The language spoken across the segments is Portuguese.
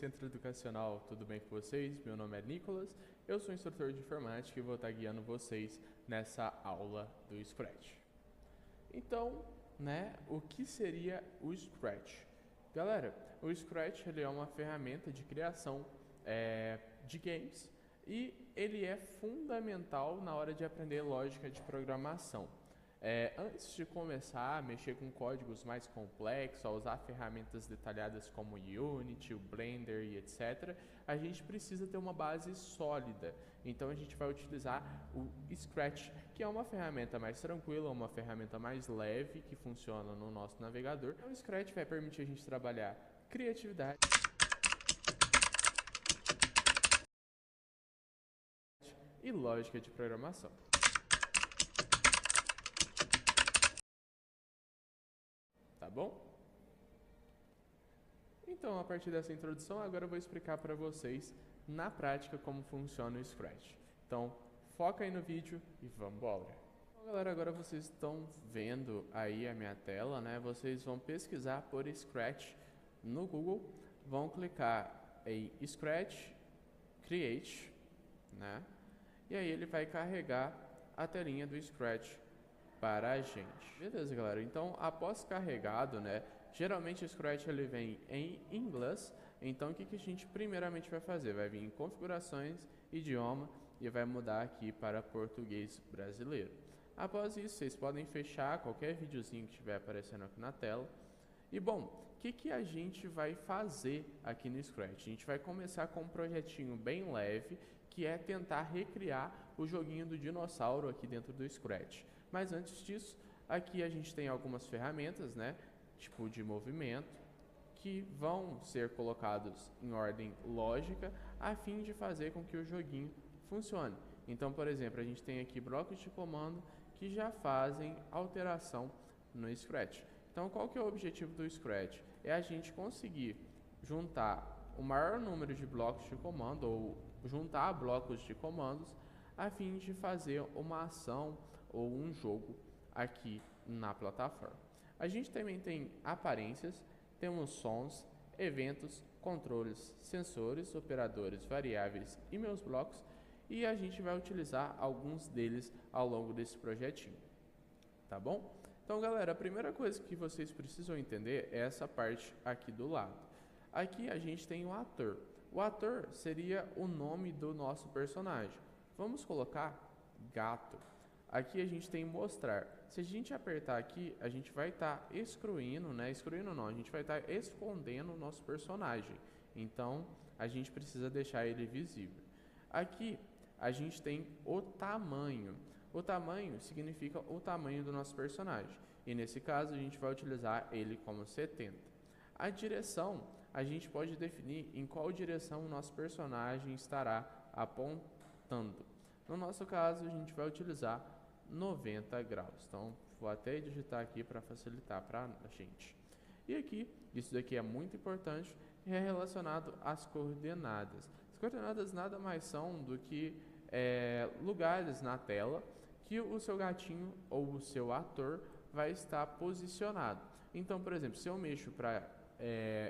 Centro Educacional, tudo bem com vocês? Meu nome é Nicolas, eu sou instrutor de informática e vou estar guiando vocês nessa aula do Scratch. Então, o que seria o Scratch? Galera, o Scratch ele é uma ferramenta de criação de games e ele é fundamental na hora de aprender lógica de programação. Antes de começar a mexer com códigos mais complexos, a usar ferramentas detalhadas como o Unity, o Blender e etc., a gente precisa ter uma base sólida. Então a gente vai utilizar o Scratch, que é uma ferramenta mais tranquila, uma ferramenta mais leve que funciona no nosso navegador. O Scratch vai permitir a gente trabalhar criatividade e lógica de programação. Tá bom? Então, a partir dessa introdução, agora eu vou explicar para vocês na prática como funciona o Scratch. Então, foca aí no vídeo e vamos embora. Bom, galera, agora vocês estão vendo aí a minha tela, né? Vocês vão pesquisar por Scratch no Google, vão clicar em Scratch Create, né? E aí ele vai carregar a telinha do Scratch para a gente. Beleza, galera? Então, após carregado, geralmente o Scratch ele vem em inglês. Então, o que a gente primeiramente vai fazer? Vai vir em configurações, idioma e vai mudar aqui para português brasileiro. Após isso, vocês podem fechar qualquer videozinho que estiver aparecendo aqui na tela. E bom, o que a gente vai fazer aqui no Scratch? A gente vai começar com um projetinho bem leve, que é tentar recriar o joguinho do dinossauro aqui dentro do Scratch. Mas antes disso, aqui a gente tem algumas ferramentas, tipo de movimento, que vão ser colocados em ordem lógica, a fim de fazer com que o joguinho funcione. Então, por exemplo, a gente tem aqui blocos de comando que já fazem alteração no Scratch. Então, qual que é o objetivo do Scratch? É a gente conseguir juntar o maior número de blocos de comando, ou juntar blocos de comandos, a fim de fazer uma ação ou um jogo aqui na plataforma. A gente também tem aparências, temos sons, eventos, controles, sensores, operadores, variáveis e meus blocos, e a gente vai utilizar alguns deles ao longo desse projetinho, tá bom? Então, galera, a primeira coisa que vocês precisam entender é essa parte aqui do lado. Aqui a gente tem o ator. O ator seria o nome do nosso personagem. Vamos colocar gato. Aqui a gente tem mostrar. Se a gente apertar aqui, a gente vai estar excluindo, excluindo não, a gente vai estar escondendo o nosso personagem. Então, a gente precisa deixar ele visível. Aqui, a gente tem o tamanho. O tamanho significa o tamanho do nosso personagem. E nesse caso, a gente vai utilizar ele como 70. A direção, a gente pode definir em qual direção o nosso personagem estará apontando. No nosso caso, a gente vai utilizar 90 graus. Então, vou até digitar aqui para facilitar para a gente. E aqui, isso daqui é muito importante, é relacionado às coordenadas. As coordenadas nada mais são do que lugares na tela que o seu gatinho ou o seu ator vai estar posicionado. Então, por exemplo, se eu mexo para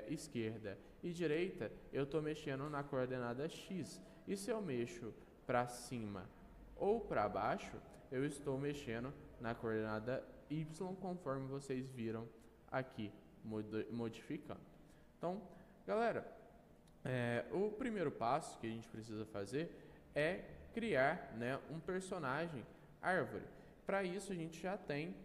esquerda e direita, eu estou mexendo na coordenada X. E se eu mexo para cima ou para baixo, eu estou mexendo na coordenada Y, conforme vocês viram aqui, modificando. Então, galera, o primeiro passo que a gente precisa fazer é criar um personagem árvore. Para isso, a gente já tem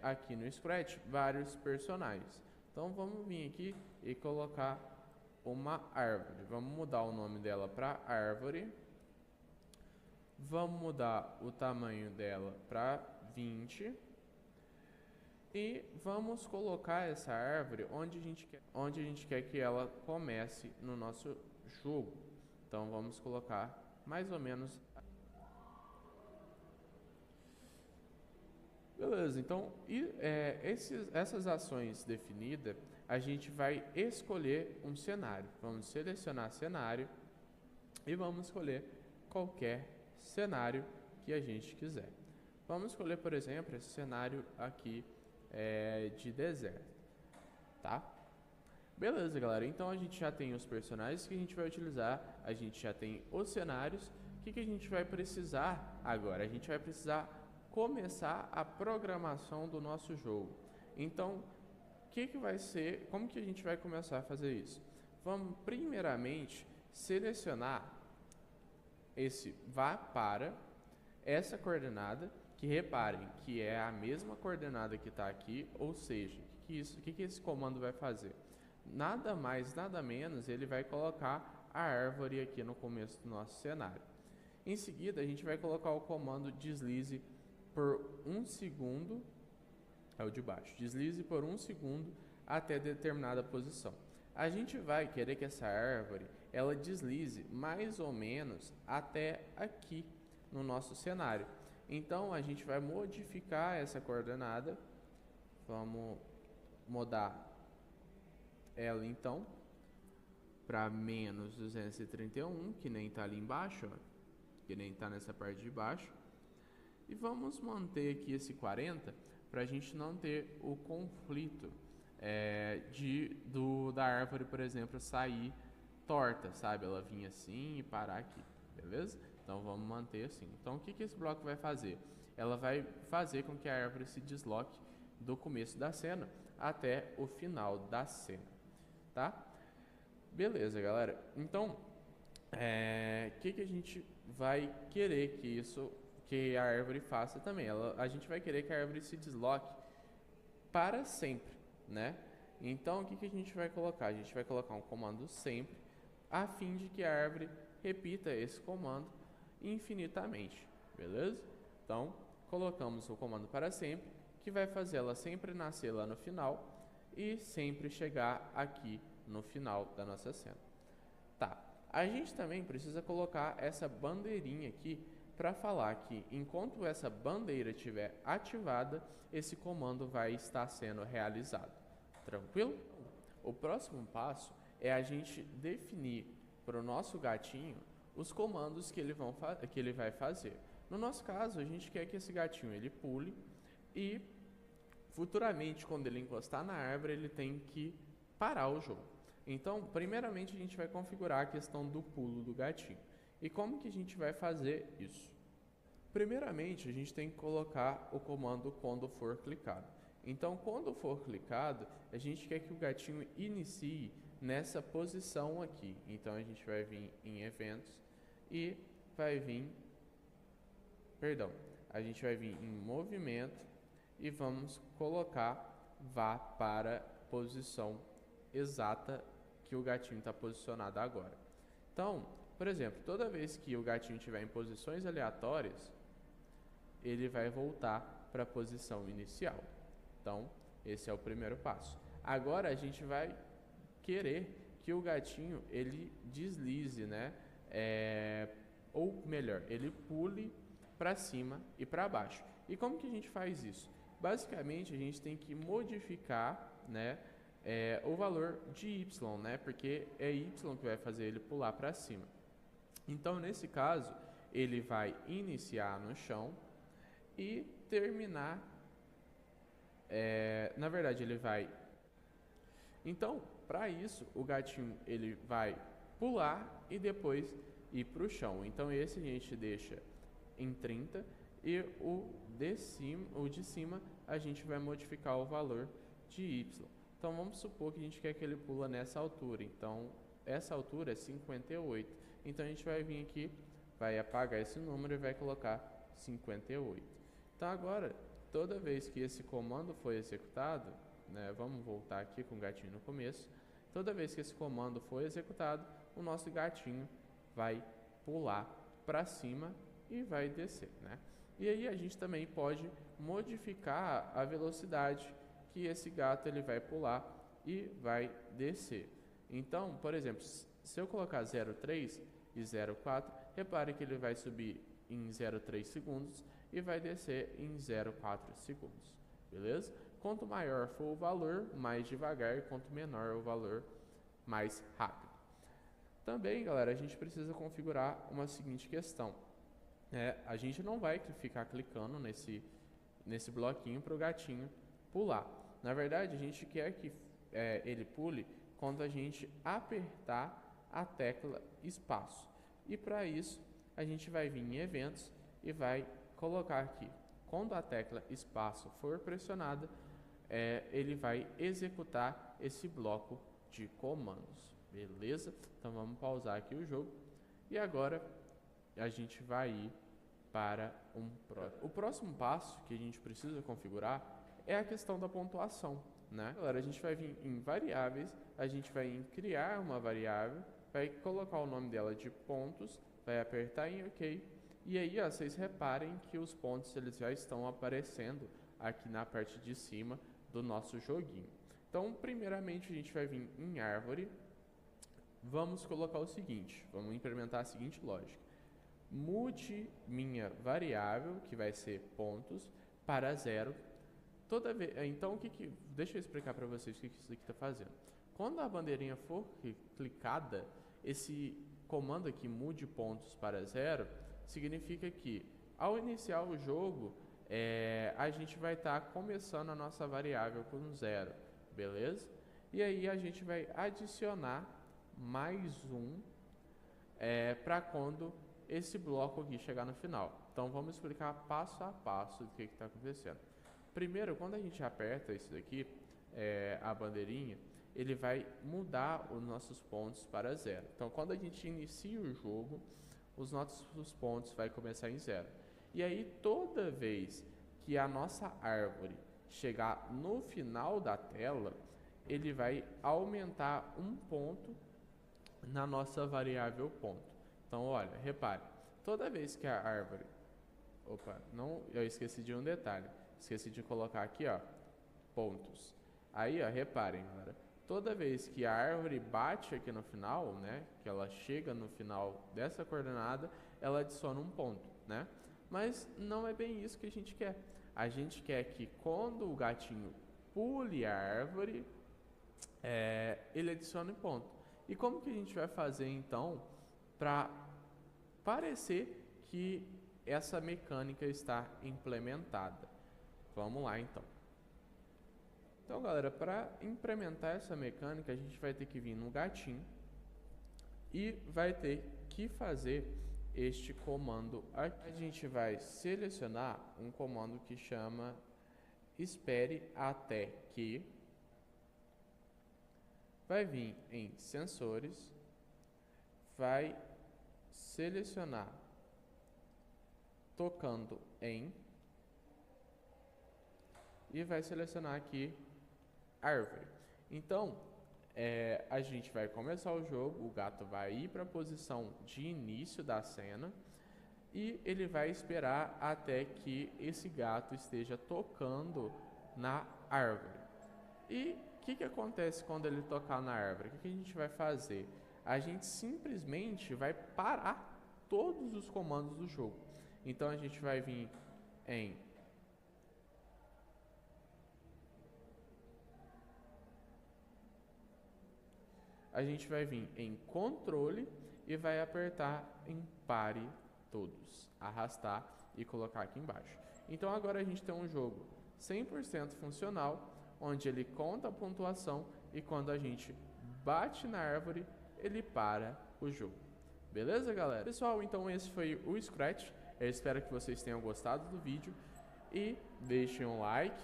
aqui no Scratch vários personagens. Então, vamos vir aqui e colocar uma árvore. Vamos mudar o nome dela para árvore. Vamos mudar o tamanho dela para 20 e vamos colocar essa árvore onde a gente quer que ela comece no nosso jogo. Então vamos colocar mais ou menos. Beleza, então essas ações definidas, a gente vai escolher um cenário. Vamos selecionar cenário e vamos escolher qualquer cenário que a gente quiser. Vamos escolher, por exemplo, esse cenário aqui de deserto, tá? Beleza, galera, então a gente já tem os personagens que a gente vai utilizar, a gente já tem os cenários. O que a gente vai precisar agora? A gente vai precisar começar a programação do nosso jogo. Então, como que a gente vai começar a fazer isso? Vamos primeiramente selecionar vá para essa coordenada, que reparem que é a mesma coordenada que está aqui, ou seja, o que esse comando vai fazer? Nada mais, nada menos, ele vai colocar a árvore aqui no começo do nosso cenário. Em seguida, a gente vai colocar o comando deslize por 1 segundo, é o de baixo, deslize por 1 segundo até determinada posição. A gente vai querer que essa árvore, ela deslize mais ou menos até aqui no nosso cenário. Então, a gente vai modificar essa coordenada, vamos mudar ela então para menos 231, que nem está ali embaixo, ó, que nem está nessa parte de baixo. E vamos manter aqui esse 40 para a gente não ter o conflito da árvore, por exemplo, sair torta, sabe? Ela vir assim e parar aqui, beleza? Então vamos manter assim. Então o que esse bloco vai fazer? Ela vai fazer com que a árvore se desloque do começo da cena até o final da cena, tá? Beleza, galera. Então, que a gente vai querer que a árvore faça também? A gente vai querer que a árvore se desloque para sempre, né? Então, o que a gente vai colocar? A gente vai colocar um comando sempre, a fim de que a árvore repita esse comando infinitamente, beleza? Então, colocamos o comando para sempre, que vai fazer ela sempre nascer lá no final e sempre chegar aqui no final da nossa cena. Tá, a gente também precisa colocar essa bandeirinha aqui para falar que enquanto essa bandeira estiver ativada, esse comando vai estar sendo realizado. Tranquilo? O próximo passo é a gente definir para o nosso gatinho os comandos que ele vai fazer. No nosso caso, a gente quer que esse gatinho ele pule e futuramente, quando ele encostar na árvore, ele tem que parar o jogo. Então, primeiramente, a gente vai configurar a questão do pulo do gatinho. E como que a gente vai fazer isso? Primeiramente, a gente tem que colocar o comando quando for clicado. Então, quando for clicado, a gente quer que o gatinho inicie nessa posição aqui. Então, a gente vai vir em eventos e a gente vai vir em movimento e vamos colocar vá para a posição exata que o gatinho está posicionado agora. Então, por exemplo, toda vez que o gatinho estiver em posições aleatórias, ele vai voltar para a posição inicial. Então, esse é o primeiro passo. Agora a gente vai querer que o gatinho ele deslize, né? Ou melhor, ele pule para cima e para baixo. E como que a gente faz isso? Basicamente, a gente tem que modificar, né, o valor de y, né? Porque é y que vai fazer ele pular para cima. Então, nesse caso, ele vai iniciar no chão e terminar. Na verdade, ele vai. Então, para isso, o gatinho ele vai pular e depois ir para o chão. Então, esse a gente deixa em 30 e o de cima a gente vai modificar o valor de y. Então, vamos supor que a gente quer que ele pula nessa altura. Então, essa altura é 58. Então, a gente vai vir aqui, vai apagar esse número e vai colocar 58. Então, agora, toda vez que esse comando for executado, né, vamos voltar aqui com o gatinho no começo. Toda vez que esse comando for executado, o nosso gatinho vai pular para cima e vai descer, né? E aí a gente também pode modificar a velocidade que esse gato ele vai pular e vai descer. Então, por exemplo, se eu colocar 0,3 e 0,4, repare que ele vai subir em 0,3 segundos e vai descer em 0,4 segundos, beleza? Quanto maior for o valor, mais devagar, e quanto menor o valor, mais rápido. Também, galera, a gente precisa configurar uma seguinte questão. A gente não vai ficar clicando nesse bloquinho para o gatinho pular. Na verdade, a gente quer que ele pule quando a gente apertar a tecla espaço. E para isso, a gente vai vir em eventos e vai colocar aqui, quando a tecla espaço for pressionada, ele vai executar esse bloco de comandos, beleza? Então vamos pausar aqui o jogo e agora a gente vai ir para o próximo passo que a gente precisa configurar é a questão da pontuação, né? Agora a gente vai vir em variáveis, a gente vai em criar uma variável, vai colocar o nome dela de pontos, vai apertar em OK e aí ó, vocês reparem que os pontos eles já estão aparecendo aqui na parte de cima do nosso joguinho. Então primeiramente a gente vai vir em árvore, vamos colocar o seguinte, vamos implementar a seguinte lógica: mude minha variável, que vai ser pontos, para 0. Toda vez, então deixa eu explicar para vocês o que isso aqui está fazendo. Quando a bandeirinha for clicada, esse comando aqui, mude pontos para 0, significa que ao iniciar o jogo, a gente vai estar começando a nossa variável com 0, beleza? E aí a gente vai adicionar mais um para quando esse bloco aqui chegar no final. Então vamos explicar passo a passo o que está acontecendo. Primeiro, quando a gente aperta isso daqui, a bandeirinha, ele vai mudar os nossos pontos para 0. Então quando a gente inicia o jogo, os nossos pontos vai começar em 0. E aí toda vez que a nossa árvore chegar no final da tela, ele vai aumentar um ponto na nossa variável ponto. Então olha, repare, toda vez que a árvore... eu esqueci de um detalhe. Esqueci de colocar aqui, ó, pontos. Aí, ó, reparem, galera. Toda vez que a árvore bate aqui no final, né, que ela chega no final dessa coordenada, ela adiciona um ponto, né? Mas não é bem isso que a gente quer. A gente quer que quando o gatinho pule a árvore, ele adicione um ponto. E como que a gente vai fazer, então, para parecer que essa mecânica está implementada? Vamos lá, então. Então, galera, para implementar essa mecânica, a gente vai ter que vir no gatinho e vai ter que fazer este comando aqui. A gente vai selecionar um comando que chama espere até que, vai vir em sensores, vai selecionar tocando em e vai selecionar aqui árvore. Então, a gente vai começar o jogo, o gato vai ir para a posição de início da cena e ele vai esperar até que esse gato esteja tocando na árvore. E o que acontece quando ele tocar na árvore? O que a gente vai fazer? A gente simplesmente vai parar todos os comandos do jogo. Então a gente vai vir em controle e vai apertar em pare todos, arrastar e colocar aqui embaixo. Então agora a gente tem um jogo 100% funcional, onde ele conta a pontuação e quando a gente bate na árvore, ele para o jogo. Beleza, galera? Pessoal, então esse foi o Scratch. Eu espero que vocês tenham gostado do vídeo e deixem um like,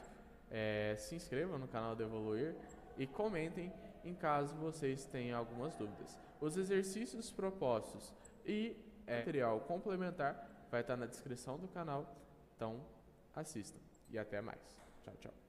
se inscrevam no canal do Evoluir e comentem em caso vocês tenham algumas dúvidas. Os exercícios propostos e material complementar vai estar na descrição do canal, então assistam e até mais. Tchau, tchau.